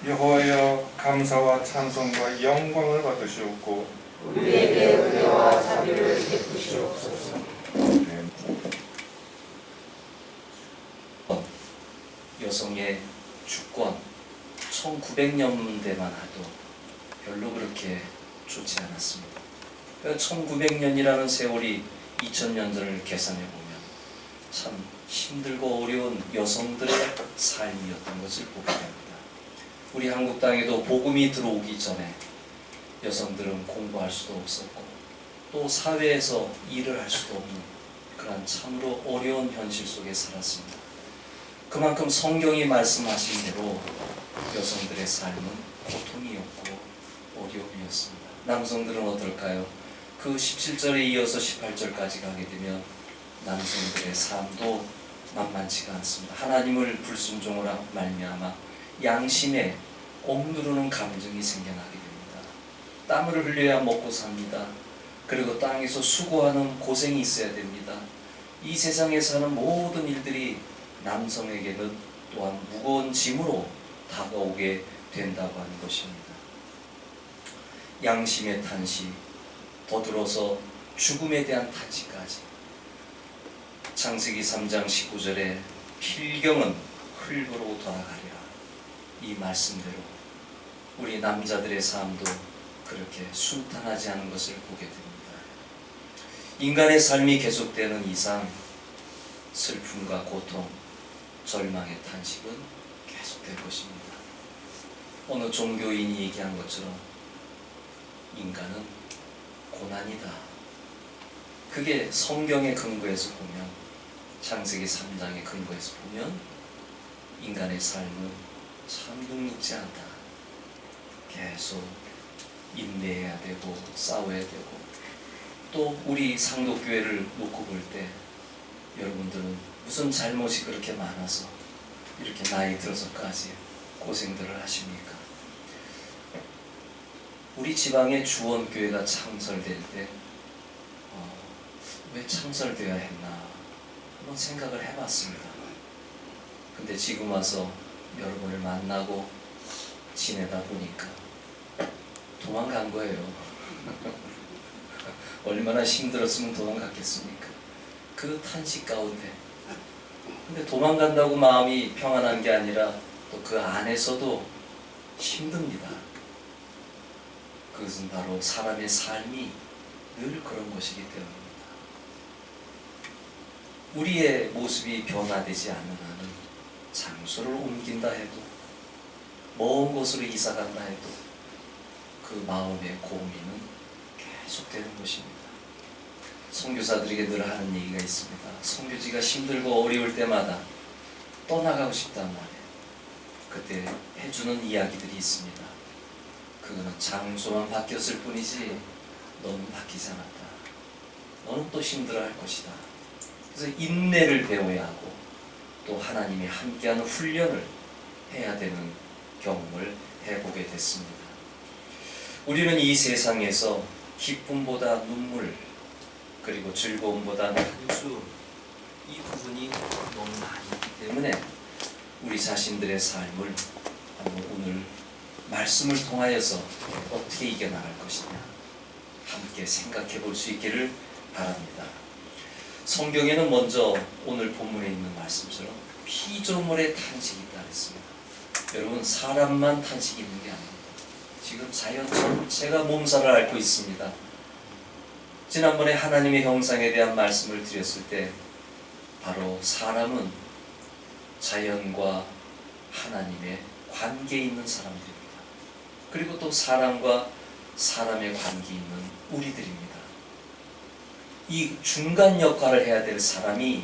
여호와여 감사와 찬송과 영광을 받으시옵고 우리에게 은혜와 자비를 베푸시옵소서. 여성의 주권 1900년대만 해도 별로 그렇게 좋지 않았습니다. 1900년이라는 세월이 2000년 전을 계산해 보면 참 힘들고 어려운 여성들의 삶이었던 것을 보게 됩니다. 우리 한국 땅에도 복음이 들어오기 전에 여성들은 공부할 수도 없었고 또 사회에서 일을 할 수도 없는 그런 참으로 어려운 현실 속에 살았습니다. 그만큼 성경이 말씀하신 대로 여성들의 삶은 고통이었고 어려움이었습니다. 남성들은 어떨까요? 그 17절에 이어서 18절까지 가게 되면 남성들의 삶도 만만치가 않습니다. 하나님을 불순종으로 말미암아 양심에 억누르는 감정이 생겨나게 됩니다. 땀을 흘려야 먹고 삽니다. 그리고 땅에서 수고하는 고생이 있어야 됩니다. 이 세상에 사는 모든 일들이 남성에게는 또한 무거운 짐으로 다가오게 된다고 하는 것입니다. 양심의 탄식, 더들어서 죽음에 대한 탄식까지. 창세기 3장 19절에 필경은 흙으로 돌아가리라. 이 말씀대로 우리 남자들의 삶도 그렇게 순탄하지 않은 것을 보게 됩니다. 인간의 삶이 계속되는 이상 슬픔과 고통, 절망의 탄식은 계속될 것입니다. 어느 종교인이 얘기한 것처럼 인간은 고난이다. 그게 성경의 근거에서 보면, 창세기 3장의 근거에서 보면 인간의 삶은 참 녹록지 않다. 계속 인내해야 되고 싸워야 되고, 또 우리 상독교회를 놓고 볼 때 여러분들은 무슨 잘못이 그렇게 많아서 이렇게 나이 들어서까지 고생들을 하십니까? 우리 지방의 주원교회가 창설될 때 왜 창설되어야 했나 한번 생각을 해봤습니다. 근데 지금 와서 여러분을 만나고 지내다 보니까 도망간 거예요. 얼마나 힘들었으면 도망갔겠습니까? 그 탄식 가운데. 근데 도망간다고 마음이 평안한 게 아니라 또 그 안에서도 힘듭니다. 그것은 바로 사람의 삶이 늘 그런 것이기 때문입니다. 우리의 모습이 변화되지 않는 한은 장소를 옮긴다 해도, 먼 곳으로 이사간다 해도 그 마음의 고민은 계속되는 것입니다. 선교사들에게 늘 하는 얘기가 있습니다. 선교지가 힘들고 어려울 때마다 떠나가고 싶단 말이에요. 그때 해주는 이야기들이 있습니다. 그거는 장소만 바뀌었을 뿐이지 너는 바뀌지 않았다. 너는 또 힘들어할 것이다. 그래서 인내를 배워야 하고 또 하나님이 함께하는 훈련을 해야 되는 경험을 해보게 됐습니다. 우리는 이 세상에서 기쁨보다 눈물, 그리고 즐거움보다 한숨, 이 부분이 너무 많이 있기 때문에 우리 자신들의 삶을 한번 오늘 말씀을 통하여서 어떻게 이겨나갈 것이냐 함께 생각해 볼 수 있기를 바랍니다. 성경에는 먼저 오늘 본문에 있는 말씀처럼 피조물의 탄식이 있다 그랬습니다. 여러분, 사람만 탄식이 있는 게 아닙니다. 지금 자연 전체가 몸살을 앓고 있습니다. 지난번에 하나님의 형상에 대한 말씀을 드렸을 때 바로 사람은 자연과 하나님의 관계에 있는 사람들입니다. 그리고 또 사람과 사람의 관계에 있는 우리들입니다. 이 중간 역할을 해야 될 사람이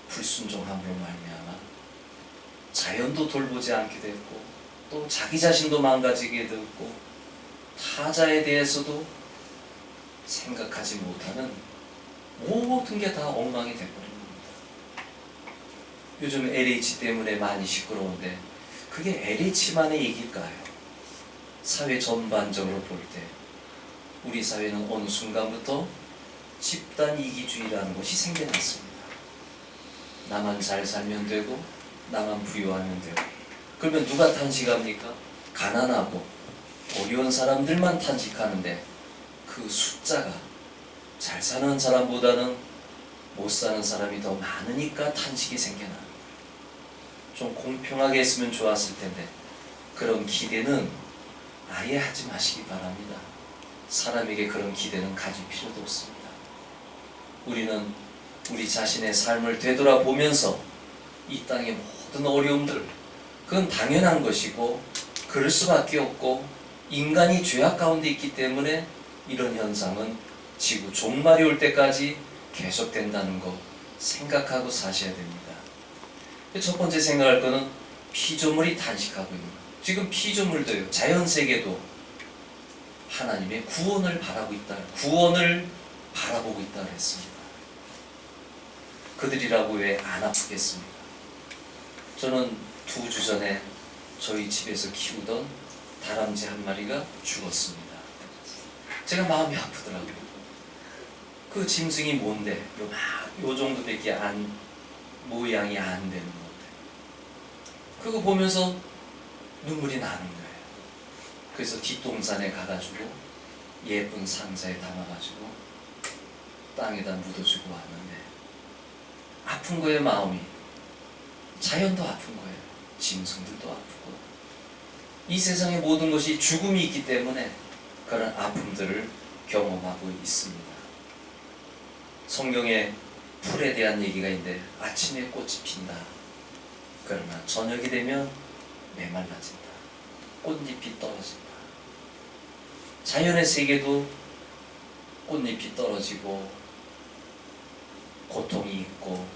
불순종함으로 말미암아 자연도 돌보지 않게 됐고 또 자기 자신도 망가지게 됐고 타자에 대해서도 생각하지 못하는 모든 게 다 엉망이 되어버린 겁니다. 요즘 LH 때문에 많이 시끄러운데 그게 LH만의 얘기일까요? 사회 전반적으로 볼 때 우리 사회는 어느 순간부터 집단 이기주의라는 것이 생겨났습니다. 나만 잘 살면 되고 나만 부유하면 되고 그러면 누가 탄식합니까? 가난하고 어려운 사람들만 탄식하는데 그 숫자가 잘 사는 사람보다는 못 사는 사람이 더 많으니까 탄식이 생겨나는 거예요. 좀 공평하게 했으면 좋았을 텐데 그런 기대는 아예 하지 마시기 바랍니다. 사람에게 그런 기대는 가질 필요도 없습니다. 우리는 우리 자신의 삶을 되돌아보면서 이 땅의 모든 어려움들, 그건 당연한 것이고 그럴 수밖에 없고 인간이 죄악 가운데 있기 때문에 이런 현상은 지구 종말이 올 때까지 계속된다는 거 생각하고 사셔야 됩니다. 첫 번째 생각할 거는 피조물이 탄식하고 있는 것. 지금 피조물도요, 자연세계도 하나님의 구원을 바라고 있다, 구원을 바라보고 있다 그랬습니다. 그들이라고 왜 안 아프겠습니까? 저는 2주 전에 저희 집에서 키우던 다람쥐 한 마리가 죽었습니다. 제가 마음이 아프더라고요. 그 짐승이 뭔데 요 정도밖에 모양이 안 되는 건데 그거 보면서 눈물이 나는 거예요. 그래서 뒷동산에 가가지고 예쁜 상자에 담아가지고 땅에다 묻어주고 왔는데 아픈 거예요. 마음이. 자연도 아픈 거예요. 짐승들도 아프고 이 세상의 모든 것이 죽음이 있기 때문에 그런 아픔들을 경험하고 있습니다. 성경에 풀에 대한 얘기가 있는데 아침에 꽃이 핀다. 그러나 저녁이 되면 메말라진다. 꽃잎이 떨어진다. 자연의 세계도 꽃잎이 떨어지고 고통이 있고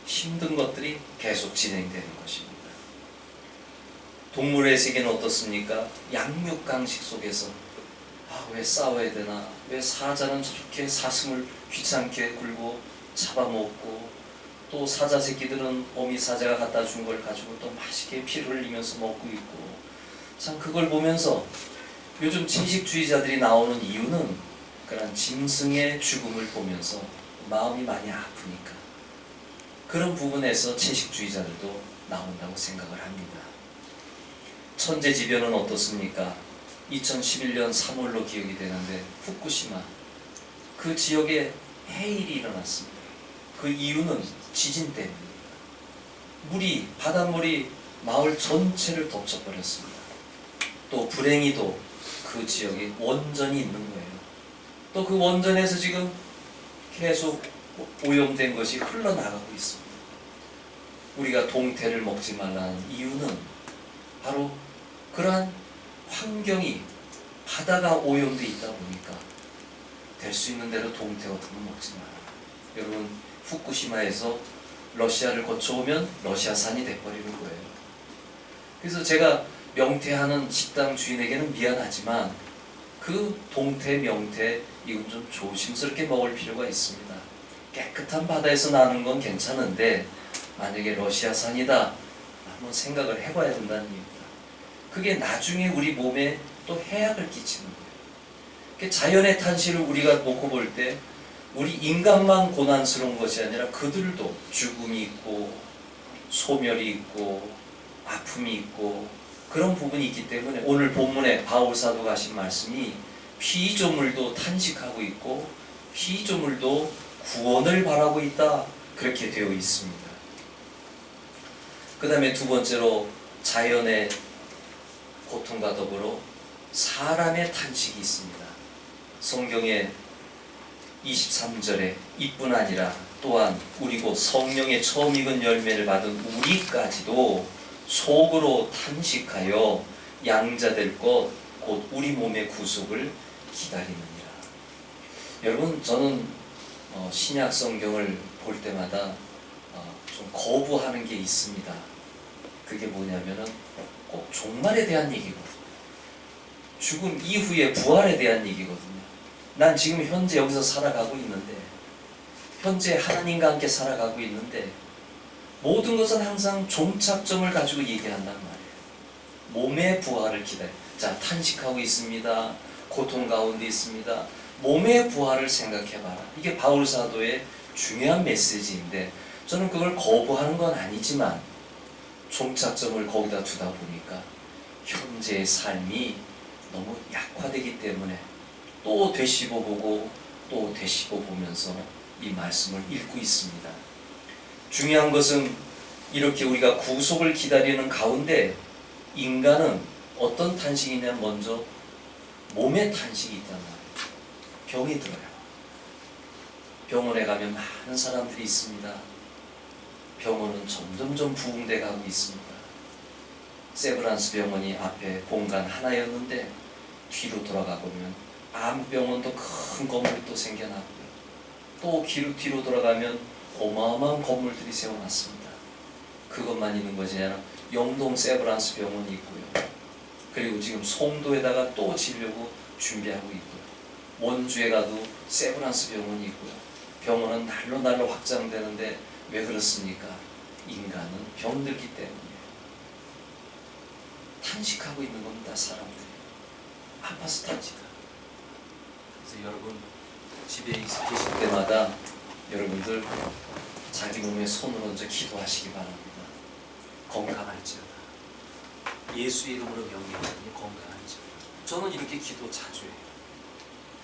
힘든 것들이 계속 진행되는 것입니다. 동물의 세계는 어떻습니까? 양육강식 속에서 왜 싸워야 되나? 왜 사자는 저렇게 사슴을 귀찮게 굴고 잡아먹고 또 사자 새끼들은 어미 사자가 갖다 준 걸 가지고 또 맛있게 피를 흘리면서 먹고 있고 참 그걸 보면서 요즘 채식주의자들이 나오는 이유는 그런 짐승의 죽음을 보면서 마음이 많이 아프니까 그런 부분에서 채식주의자들도 나온다고 생각을 합니다. 천재지변은 어떻습니까? 2011년 3월로 기억이 되는데 후쿠시마 그 지역에 해일이 일어났습니다. 그 이유는 지진 때문입니다. 바닷물이 마을 전체를 덮쳐버렸습니다. 또 불행히도 그 지역에 원전이 있는 거예요. 또 그 원전에서 지금 계속 오염된 것이 흘러나가고 있습니다. 우리가 동태를 먹지 말라는 이유는 바로 그러한 환경이 바다가 오염되어 있다 보니까 될 수 있는 대로 동태 같은 거 먹지 마라. 여러분 후쿠시마에서 러시아를 거쳐오면 러시아산이 돼버리는 거예요. 그래서 제가 명태하는 식당 주인에게는 미안하지만 그 동태, 명태 이건 좀 조심스럽게 먹을 필요가 있습니다. 깨끗한 바다에서 나는 건 괜찮은데 만약에 러시아산이다 한번 생각을 해봐야 된다는 얘기입니다. 그게 나중에 우리 몸에 또 해악을 끼치는 거예요. 자연의 탄식을 우리가 놓고 볼 때 우리 인간만 고난스러운 것이 아니라 그들도 죽음이 있고 소멸이 있고 아픔이 있고 그런 부분이 있기 때문에 오늘 본문에 바울 사도가 하신 말씀이 피조물도 탄식하고 있고 피조물도 구원을 바라고 있다 그렇게 되어 있습니다. 그 다음에 두 번째로 자연의 고통과 더불어 사람의 탄식이 있습니다. 성경에 23절에 이뿐 아니라 또한 우리 곧 성령의 처음 익은 열매를 받은 우리까지도 속으로 탄식하여 양자될 것 곧 우리 몸의 구속을 기다리느니라. 여러분 저는 신약 성경을 볼 때마다 좀 거부하는 게 있습니다. 그게 뭐냐면은 꼭 종말에 대한 얘기거든요. 죽음 이후의 부활에 대한 얘기거든요. 난 지금 현재 여기서 살아가고 있는데 현재 하나님과 함께 살아가고 있는데 모든 것은 항상 종착점을 가지고 얘기한단 말이에요. 몸의 부활을 기다려. 자, 탄식하고 있습니다. 고통 가운데 있습니다. 몸의 부활을 생각해봐라. 이게 바울 사도의 중요한 메시지인데 저는 그걸 거부하는 건 아니지만 종착점을 거기다 두다 보니까 현재의 삶이 너무 약화되기 때문에 또 되씹어보고 또 되씹어보면서 이 말씀을 읽고 있습니다. 중요한 것은 이렇게 우리가 구속을 기다리는 가운데 인간은 어떤 탄식이냐, 먼저 몸의 탄식이 있단 말이에요. 병이 들어요. 병원에 가면 많은 사람들이 있습니다. 병원은 점점점 부흥돼 가고 있습니다. 세브란스 병원이 앞에 공간 하나였는데 뒤로 돌아가 보면 암병원도 큰 건물이 또 생겨나고요. 또 뒤로 돌아가면 어마어마한 건물들이 세워놨습니다. 그것만 있는 것이 아니라 영동 세브란스 병원이 있고요. 그리고 지금 송도에다가 또 지려고 준비하고 있고요. 원주에 가도 세브란스 병원이 있고요. 병원은 날로 확장되는데 왜 그렇습니까? 인간은 병들기 때문이에요. 탄식하고 있는 겁니다. 사람들이 아파서 탄식하고. 그래서 여러분 집에 계실 때마다 여러분들 자기 몸에 손을 얹어 기도하시기 바랍니다. 건강할지어다. 예수 이름으로 명령하니 건강할지어다. 저는 이렇게 기도 자주 해요.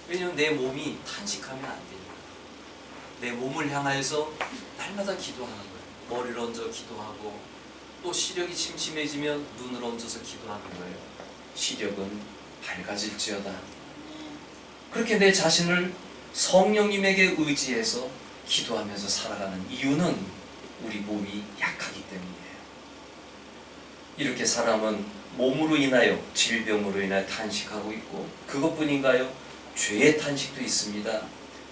왜냐하면 내 몸이 탄식하면 안 되니까. 내 몸을 향하여서 날마다 기도하는 거예요. 머리를 얹어 기도하고, 또 시력이 침침해지면 눈을 얹어서 기도하는 거예요. 시력은 밝아질지어다. 그렇게 내 자신을 성령님에게 의지해서 기도하면서 살아가는 이유는 우리 몸이 약하기 때문이에요. 이렇게 사람은 몸으로 인하여, 질병으로 인하여 탄식하고 있고, 그것뿐인가요? 죄의 탄식도 있습니다.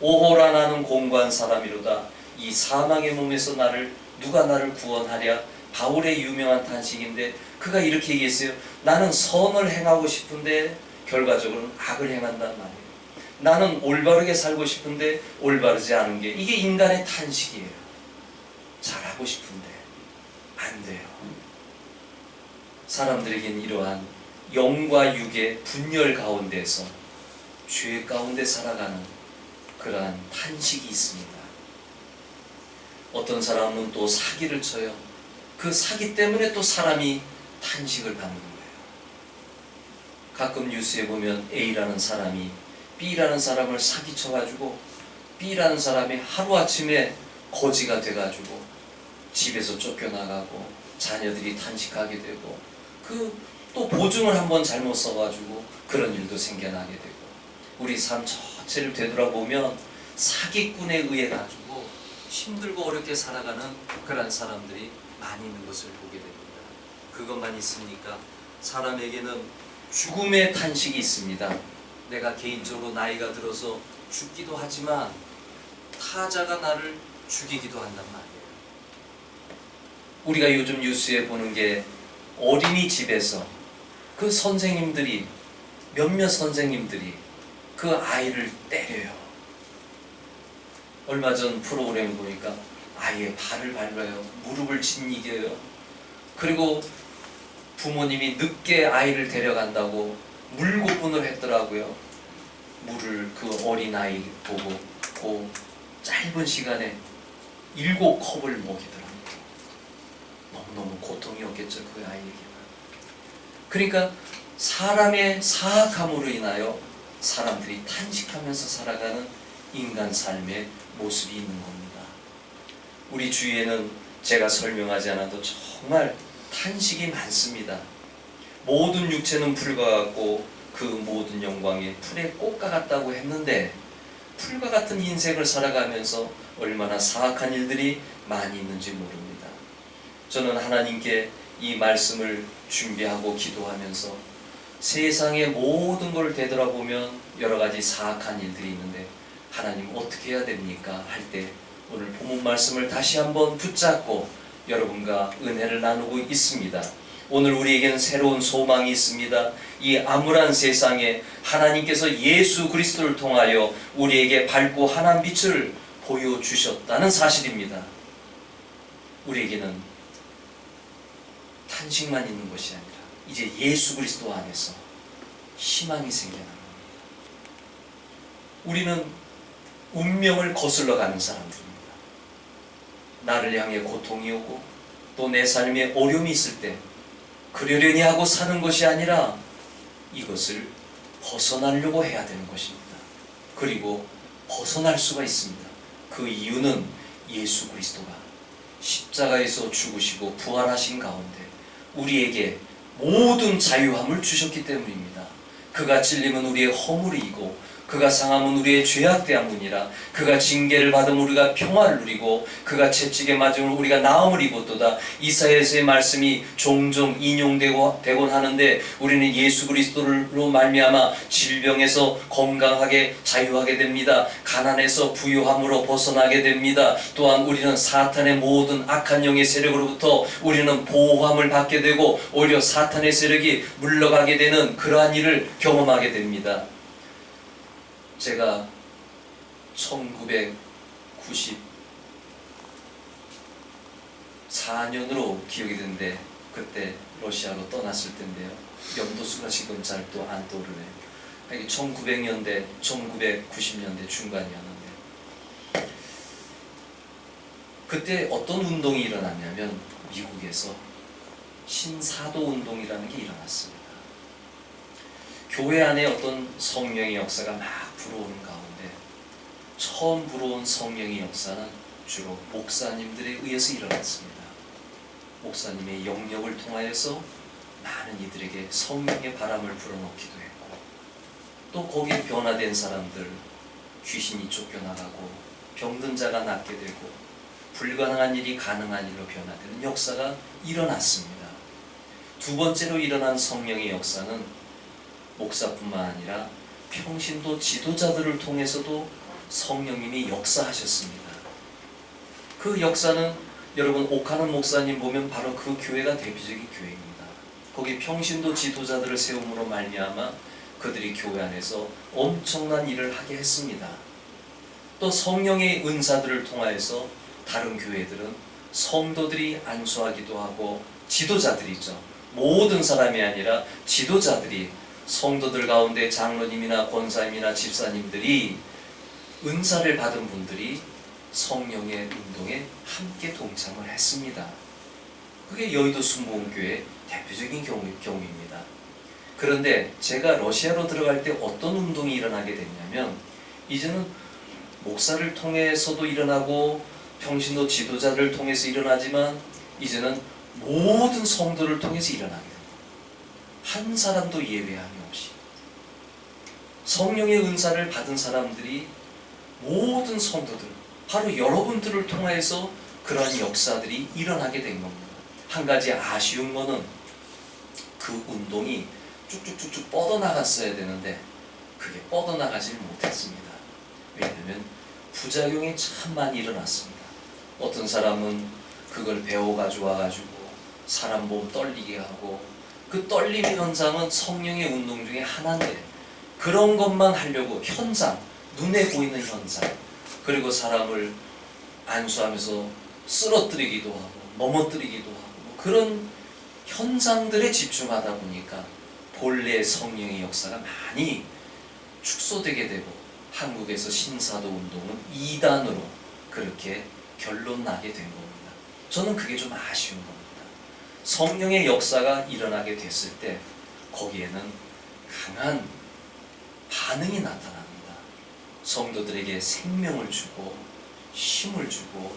오호라 나는 공고한 사람이로다. 이 사망의 몸에서 누가 나를 구원하랴. 바울의 유명한 탄식인데 그가 이렇게 얘기했어요. 나는 선을 행하고 싶은데 결과적으로는 악을 행한단 말이에요. 나는 올바르게 살고 싶은데 올바르지 않은 게, 이게 인간의 탄식이에요. 잘하고 싶은데 안 돼요. 사람들에게는 이러한 영과 육의 분열 가운데서 죄 가운데 살아가는 그러한 탄식이 있습니다. 어떤 사람은 또 사기를 쳐요. 그 사기 때문에 또 사람이 탄식을 받는 거예요. 가끔 뉴스에 보면 A라는 사람이 B라는 사람을 사기쳐가지고 B라는 사람이 하루아침에 거지가 돼가지고 집에서 쫓겨나가고 자녀들이 탄식하게 되고, 또 보증을 한번 잘못 써가지고 그런 일도 생겨나게 되고, 우리 삶 전체를 되돌아보면 사기꾼에 의해 가지고 힘들고 어렵게 살아가는 그런 사람들이 많이 있는 것을 보게 됩니다. 그것만 있습니까? 사람에게는 죽음의 탄식이 있습니다. 내가 개인적으로 나이가 들어서 죽기도 하지만 타자가 나를 죽이기도 한단 말이에요. 우리가 요즘 뉴스에 보는 게 어린이집에서 그 선생님들이, 몇몇 선생님들이 그 아이를 때려요. 얼마 전 프로그램 보니까 아이의 발을 밟아요. 무릎을 짓이겨요. 그리고 부모님이 늦게 아이를 데려간다고 물고문을 했더라고요. 물을 그 어린아이 보고 그 짧은 시간에 7컵을 먹이더라고요. 너무너무 고통이었겠죠, 그 아이에게는. 그러니까 사람의 사악함으로 인하여 사람들이 탄식하면서 살아가는 인간 삶의 모습이 있는 겁니다. 우리 주위에는 제가 설명하지 않아도 정말 탄식이 많습니다. 모든 육체는 풀과 같고 그 모든 영광이 풀의 꽃과 같다고 했는데, 풀과 같은 인생을 살아가면서 얼마나 사악한 일들이 많이 있는지 모릅니다. 저는 하나님께 이 말씀을 준비하고 기도하면서 세상의 모든 걸 되돌아보면 여러 가지 사악한 일들이 있는데, 하나님 어떻게 해야 됩니까? 할 때 오늘 본문 말씀을 다시 한번 붙잡고 여러분과 은혜를 나누고 있습니다. 오늘 우리에게는 새로운 소망이 있습니다. 이 암울한 세상에 하나님께서 예수 그리스도를 통하여 우리에게 밝고 환한 빛을 보여주셨다는 사실입니다. 우리에게는 탄식만 있는 것이 아니라 이제 예수 그리스도 안에서 희망이 생겨나는 겁니다. 우리는 운명을 거슬러 가는 사람들입니다. 나를 향해 고통이 오고 또 내 삶에 어려움이 있을 때 그러려니 하고 사는 것이 아니라 이것을 벗어나려고 해야 되는 것입니다. 그리고 벗어날 수가 있습니다. 그 이유는 예수 그리스도가 십자가에서 죽으시고 부활하신 가운데 우리에게 모든 자유함을 주셨기 때문입니다. 그가 찔림은 우리의 허물이고 그가 상함은 우리의 죄악되함이니라. 그가 징계를 받음 우리가 평화를 누리고 그가 채찍에 맞음을 우리가 나음을 입었도다. 이사야서의 말씀이 종종 인용되곤 하는데 우리는 예수 그리스도로 말미암아 질병에서 건강하게 자유하게 됩니다. 가난에서 부유함으로 벗어나게 됩니다. 또한 우리는 사탄의 모든 악한 영의 세력으로부터 우리는 보호함을 받게 되고 오히려 사탄의 세력이 물러가게 되는 그러한 일을 경험하게 됩니다. 제가 1994년으로 기억이 드는데 그때 러시아로 떠났을 때인데요. 연도수가 지금 잘 또 안 떠오르네요. 1900년대, 1990년대 중간이었는데 그때 어떤 운동이 일어났냐면 미국에서 신사도 운동이라는 게 일어났습니다. 교회 안에 어떤 성령의 역사가 막 불어오는 가운데 처음 불어온 성령의 역사는 주로 목사님들에 의해서 일어났습니다. 목사님의 영역을 통하여서 많은 이들에게 성령의 바람을 불어넣기도 했고 또 거기에 변화된 사람들 귀신이 쫓겨나가고 병든 자가 낫게 되고 불가능한 일이 가능한 일로 변화되는 역사가 일어났습니다. 두 번째로 일어난 성령의 역사는 목사뿐만 아니라 평신도 지도자들을 통해서도 성령님이 역사하셨습니다. 그 역사는 여러분 옥하는 목사님 보면 바로 그 교회가 대표적인 교회입니다. 거기 평신도 지도자들을 세움으로 말미암아 그들이 교회 안에서 엄청난 일을 하게 했습니다. 또 성령의 은사들을 통하여서 다른 교회들은 성도들이 안수하기도 하고 지도자들이죠. 모든 사람이 아니라 지도자들이 성도들 가운데 장로님이나 권사님이나 집사님들이 은사를 받은 분들이 성령의 운동에 함께 동참을 했습니다. 그게 여의도 순복음교회의 대표적인 경우입니다. 그런데 제가 러시아로 들어갈 때 어떤 운동이 일어나게 됐냐면 이제는 목사를 통해서도 일어나고 평신도 지도자를 통해서 일어나지만 이제는 모든 성도를 통해서 일어나게 됩니다. 한 사람도 예외함이 없이 성령의 은사를 받은 사람들이 모든 성도들 바로 여러분들을 통해서 그러한 역사들이 일어나게 된 겁니다. 한 가지 아쉬운 거는 그 운동이 쭉쭉쭉쭉 뻗어나갔어야 되는데 그게 뻗어나가질 못했습니다. 왜냐하면 부작용이 참 많이 일어났습니다. 어떤 사람은 그걸 배워가지고 와가지고 사람 몸 떨리게 하고 그 떨림 현상은 성령의 운동 중에 하나인데 그런 것만 하려고 현상, 눈에 보이는 현상 그리고 사람을 안수하면서 쓰러뜨리기도 하고 넘어뜨리기도 하고 그런 현상들에 집중하다 보니까 본래 성령의 역사가 많이 축소되게 되고 한국에서 신사도 운동은 2단으로 그렇게 결론 나게 된 겁니다. 저는 그게 좀 아쉬운 겁니다. 성령의 역사가 일어나게 됐을 때 거기에는 강한 반응이 나타납니다. 성도들에게 생명을 주고 힘을 주고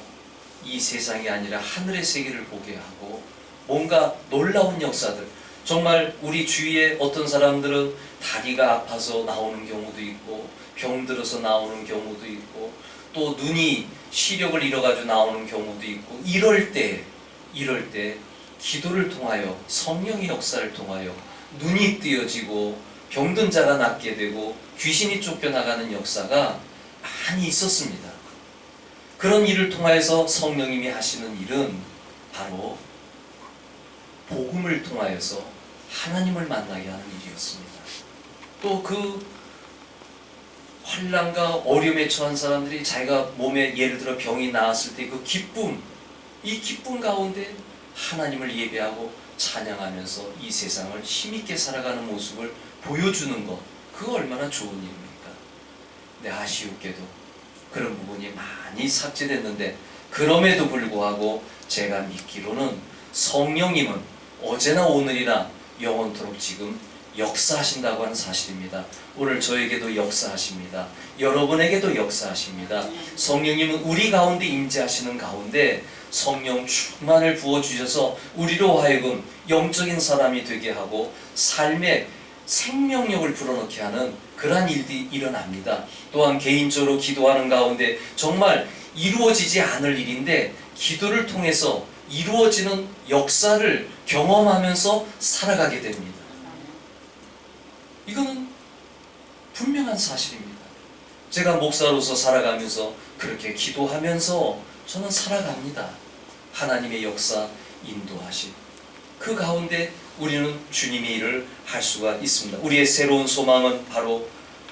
이 세상이 아니라 하늘의 세계를 보게 하고 뭔가 놀라운 역사들 정말 우리 주위에 어떤 사람들은 다리가 아파서 나오는 경우도 있고 병들어서 나오는 경우도 있고 또 눈이 시력을 잃어가지고 나오는 경우도 있고 이럴 때 기도를 통하여 성령의 역사를 통하여 눈이 뜨여지고 병든 자가 낫게 되고 귀신이 쫓겨나가는 역사가 많이 있었습니다. 그런 일을 통하여서 성령님이 하시는 일은 바로 복음을 통하여서 하나님을 만나게 하는 일이었습니다. 또 그 환난과 어려움에 처한 사람들이 자기가 몸에 예를 들어 병이 나았을 때 그 기쁨, 이 기쁨 가운데 하나님을 예배하고 찬양하면서 이 세상을 힘있게 살아가는 모습을 보여주는 것, 그거 얼마나 좋은 일입니까? 근데 아쉬웠게도 그런 부분이 많이 삭제됐는데 그럼에도 불구하고 제가 믿기로는 성령님은 어제나 오늘이나 영원토록 지금 역사하신다고 하는 사실입니다. 오늘 저에게도 역사하십니다. 여러분에게도 역사하십니다. 성령님은 우리 가운데 임재하시는 가운데 성령 충만을 부어주셔서 우리로 하여금 영적인 사람이 되게 하고 삶의 생명력을 불어넣게 하는 그러한 일들이 일어납니다. 또한 개인적으로 기도하는 가운데 정말 이루어지지 않을 일인데 기도를 통해서 이루어지는 역사를 경험하면서 살아가게 됩니다. 이거는 분명한 사실입니다. 제가 목사로서 살아가면서 그렇게 기도하면서 저는 살아갑니다. 하나님의 역사 인도하심. 그 가운데 우리는 주님의 일을 할 수가 있습니다. 우리의 새로운 소망은 바로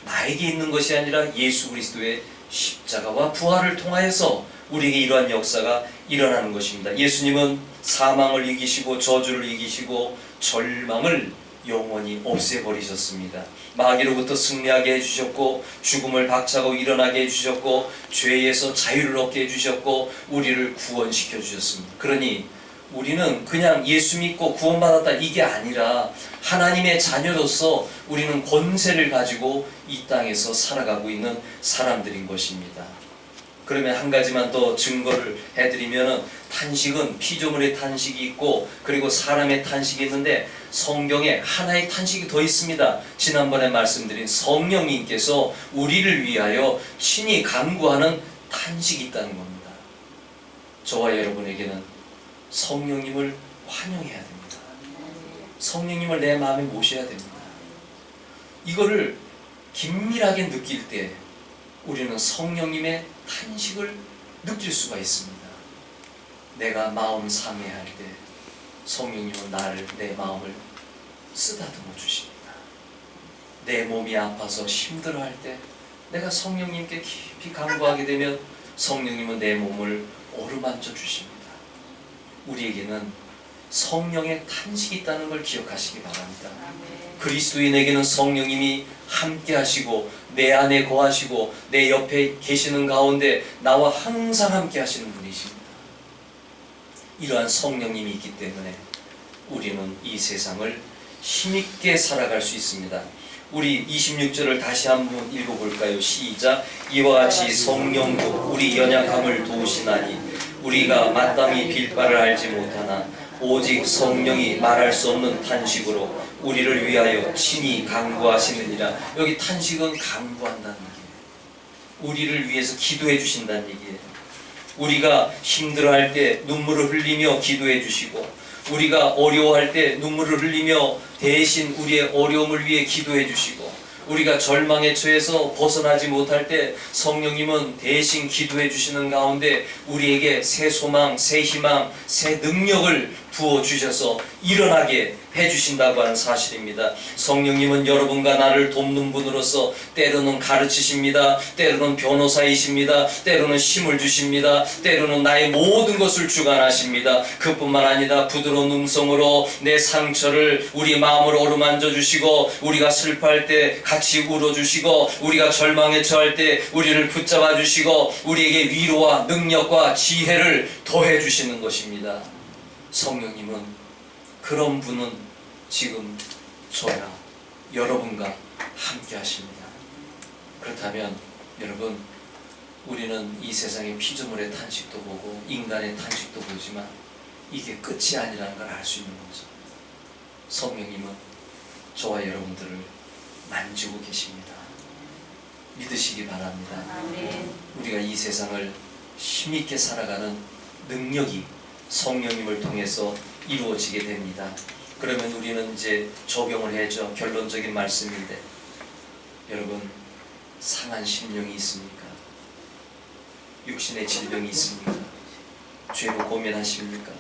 나에게 있는 것이 아니라 예수 그리스도의 십자가와 부활을 통하여서 우리에게 이러한 역사가 일어나는 것입니다. 예수님은 사망을 이기시고 저주를 이기시고 절망을 영원히 없애버리셨습니다. 마귀로부터 승리하게 해주셨고 죽음을 박차고 일어나게 해주셨고 죄에서 자유를 얻게 해주셨고 우리를 구원시켜 주셨습니다. 그러니 우리는 그냥 예수 믿고 구원받았다 이게 아니라 하나님의 자녀로서 우리는 권세를 가지고 이 땅에서 살아가고 있는 사람들인 것입니다. 그러면 한 가지만 더 증거를 해드리면 탄식은 피조물의 탄식이 있고 그리고 사람의 탄식이 있는데 성경에 하나의 탄식이 더 있습니다. 지난번에 말씀드린 성령님께서 우리를 위하여 친히 간구하는 탄식이 있다는 겁니다. 저와 여러분에게는 성령님을 환영해야 됩니다. 성령님을 내 마음에 모셔야 됩니다. 이거를 긴밀하게 느낄 때 우리는 성령님의 탄식을 느낄 수가 있습니다. 내가 마음 상해할 때 성령님은 내 마음을 쓰다듬어 주십니다. 내 몸이 아파서 힘들어할 때 내가 성령님께 깊이 간구하게 되면 성령님은 내 몸을 어루만져 주십니다. 우리에게는 성령의 탄식이 있다는 걸 기억하시기 바랍니다. 그리스도인에게는 성령님이 함께 하시고 내 안에 거하시고 내 옆에 계시는 가운데 나와 항상 함께 하시는 분이십니다. 이러한 성령님이 있기 때문에 우리는 이 세상을 힘있게 살아갈 수 있습니다. 우리 26절을 다시 한번 읽어볼까요? 시작. 이와 같이 성령도 우리 연약함을 도우시나니 우리가 마땅히 빌바를 알지 못하나 오직 성령이 말할 수 없는 탄식으로 우리를 위하여 친히 간구하시느니라. 여기 탄식은 간구한다는 얘기예요. 우리를 위해서 기도해 주신다는 얘기예요. 우리가 힘들어할 때 눈물을 흘리며 기도해 주시고 우리가 어려워할 때 눈물을 흘리며 대신 우리의 어려움을 위해 기도해 주시고 우리가 절망에 처해서 벗어나지 못할 때 성령님은 대신 기도해 주시는 가운데 우리에게 새 소망, 새 희망, 새 능력을 부어주셔서 일어나게 해주신다고 하는 사실입니다. 성령님은 여러분과 나를 돕는 분으로서 때로는 가르치십니다. 때로는 변호사이십니다. 때로는 힘을 주십니다. 때로는 나의 모든 것을 주관하십니다. 그뿐만 아니라 부드러운 음성으로 내 상처를 우리 마음을 어루만져 주시고 우리가 슬퍼할 때 같이 울어주시고 우리가 절망에 처할 때 우리를 붙잡아 주시고 우리에게 위로와 능력과 지혜를 더해 주시는 것입니다. 성령님은 그런 분은 지금 저야 여러분과 함께 하십니다. 그렇다면 여러분, 우리는 이 세상의 피조물의 탄식도 보고 인간의 탄식도 보지만 이게 끝이 아니라는 걸 알 수 있는 거죠. 성령님은 저와 여러분들을 만지고 계십니다. 믿으시기 바랍니다. 우리가 이 세상을 힘있게 살아가는 능력이 성령님을 통해서 이루어지게 됩니다. 그러면 우리는 이제 적용을 해죠. 결론적인 말씀인데 여러분, 상한 심령이 있습니까? 육신의 질병이 있습니까? 죄로 고민하십니까?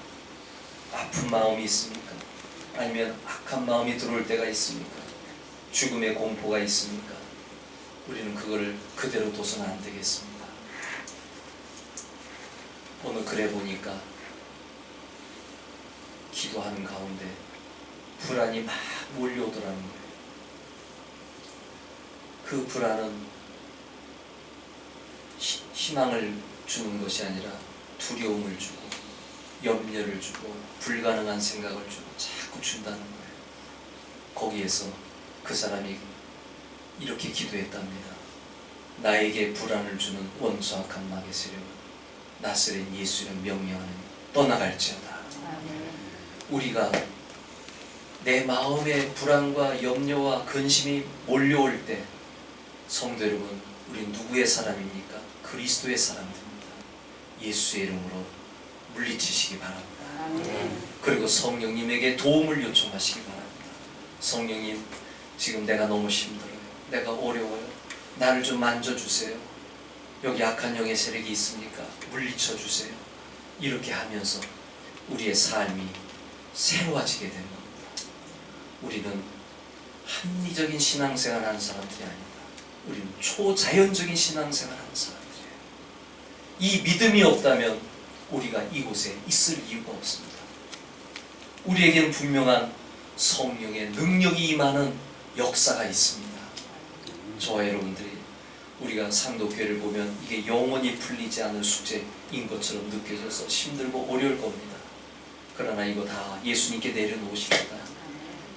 아픈 마음이 있습니까? 아니면 악한 마음이 들어올 때가 있습니까? 죽음의 공포가 있습니까? 우리는 그거를 그대로 둬서는 안 되겠습니다. 오늘 그래 보니까 기도하는 가운데 불안이 막 몰려오더라는 거예요. 그 불안은 희망을 주는 것이 아니라 두려움을 주고 염려를 주고 불가능한 생각을 주고 자꾸 준다는 거예요. 거기에서 그 사람이 이렇게 기도했답니다. 나에게 불안을 주는 원수 악한 마귀 세력을 나사렛 예수를 명령하는 떠나갈지어다. 우리가 내 마음에 불안과 염려와 근심이 몰려올 때 성도 여러분, 우리 누구의 사람입니까? 그리스도의 사람들입니다. 예수의 이름으로 물리치시기 바랍니다. 그리고 성령님에게 도움을 요청하시기 바랍니다. 성령님, 지금 내가 너무 힘들어요. 내가 어려워요. 나를 좀 만져주세요. 여기 악한 영의 세력이 있으니까 물리쳐 주세요. 이렇게 하면서 우리의 삶이 새로워지게 되는 겁니다. 우리는 합리적인 신앙생활 하는 사람들이 아닙니다. 우리는 초자연적인 신앙생활 하는 사람들이에요. 이 믿음이 없다면 우리가 이곳에 있을 이유가 없습니다. 우리에게는 분명한 성령의 능력이 임하는 역사가 있습니다. 저와 여러분들이 우리가 상도교회를 보면 이게 영원히 풀리지 않을 숙제인 것처럼 느껴져서 힘들고 어려울 겁니다. 그러나 이거 다 예수님께 내려놓으십니다.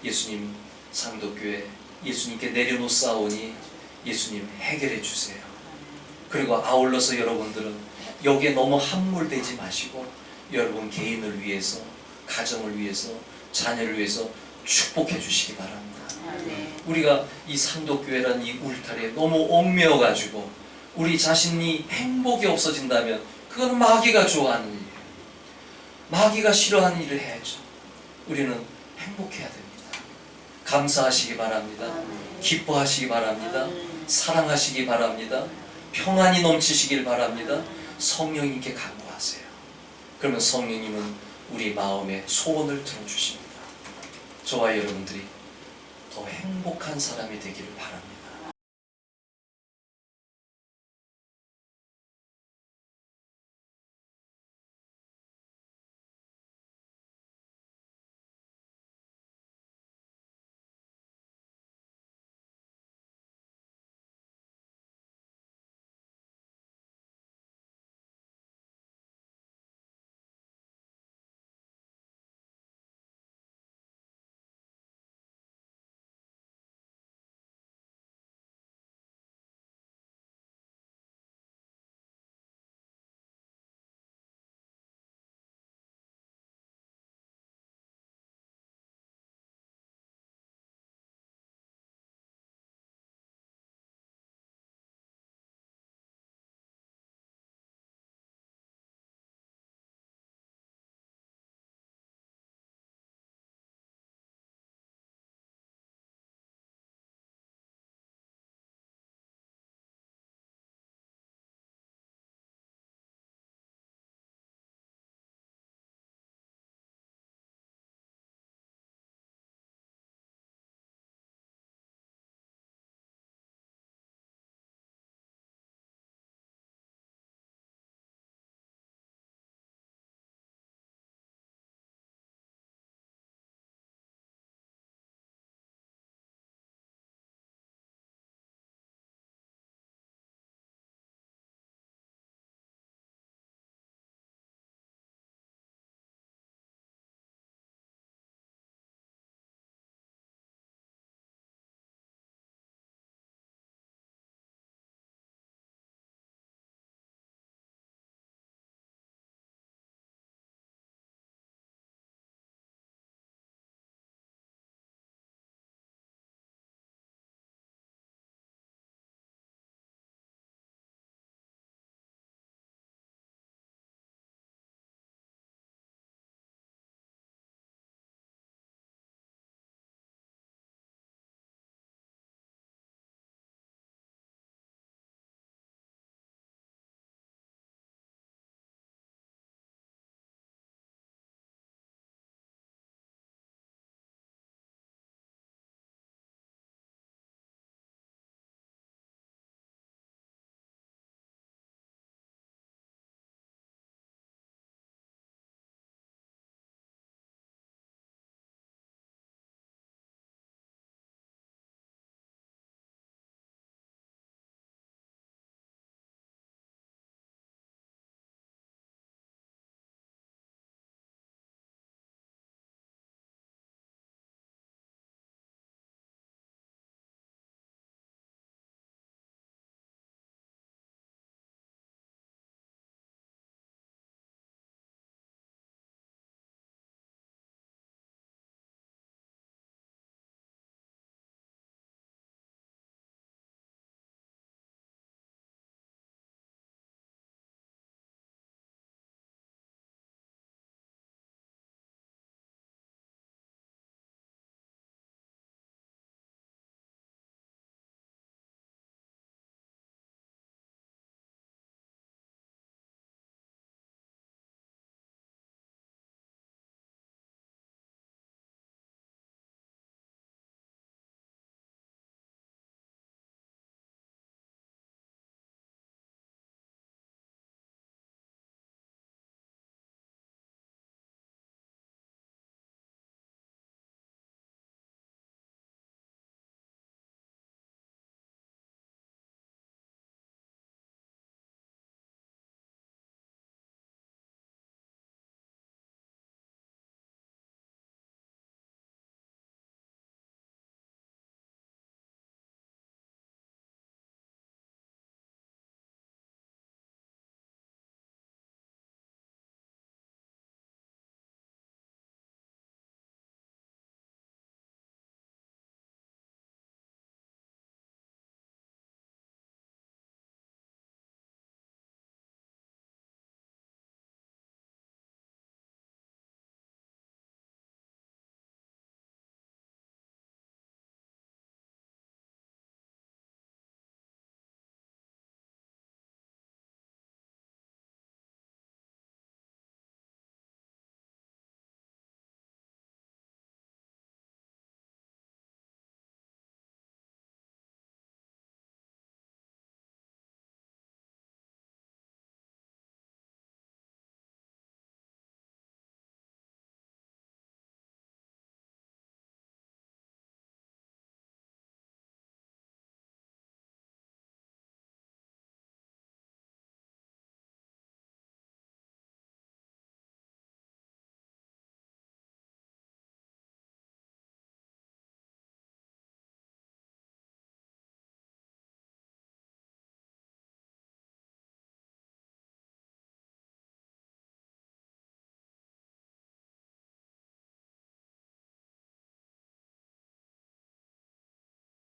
예수님, 상도교회 예수님께 내려놓사오니 예수님 해결해 주세요. 그리고 아울러서 여러분들은 여기에 너무 함몰되지 마시고 여러분 개인을 위해서, 가정을 위해서, 자녀를 위해서 축복해 주시기 바랍니다. 우리가 이 상도교회란 이 울타리에 너무 얽매여가지고 우리 자신이 행복이 없어진다면 그건 마귀가 좋아하는 일이에요. 마귀가 싫어하는 일을 해야죠. 우리는 행복해야 됩니다. 감사하시기 바랍니다. 기뻐하시기 바랍니다. 사랑하시기 바랍니다. 평안이 넘치시길 바랍니다. 성령님께 간구하세요. 그러면 성령님은 우리 마음의 소원을 들어주십니다. 저와 여러분들이 더 행복한 사람이 되기를 바랍니다.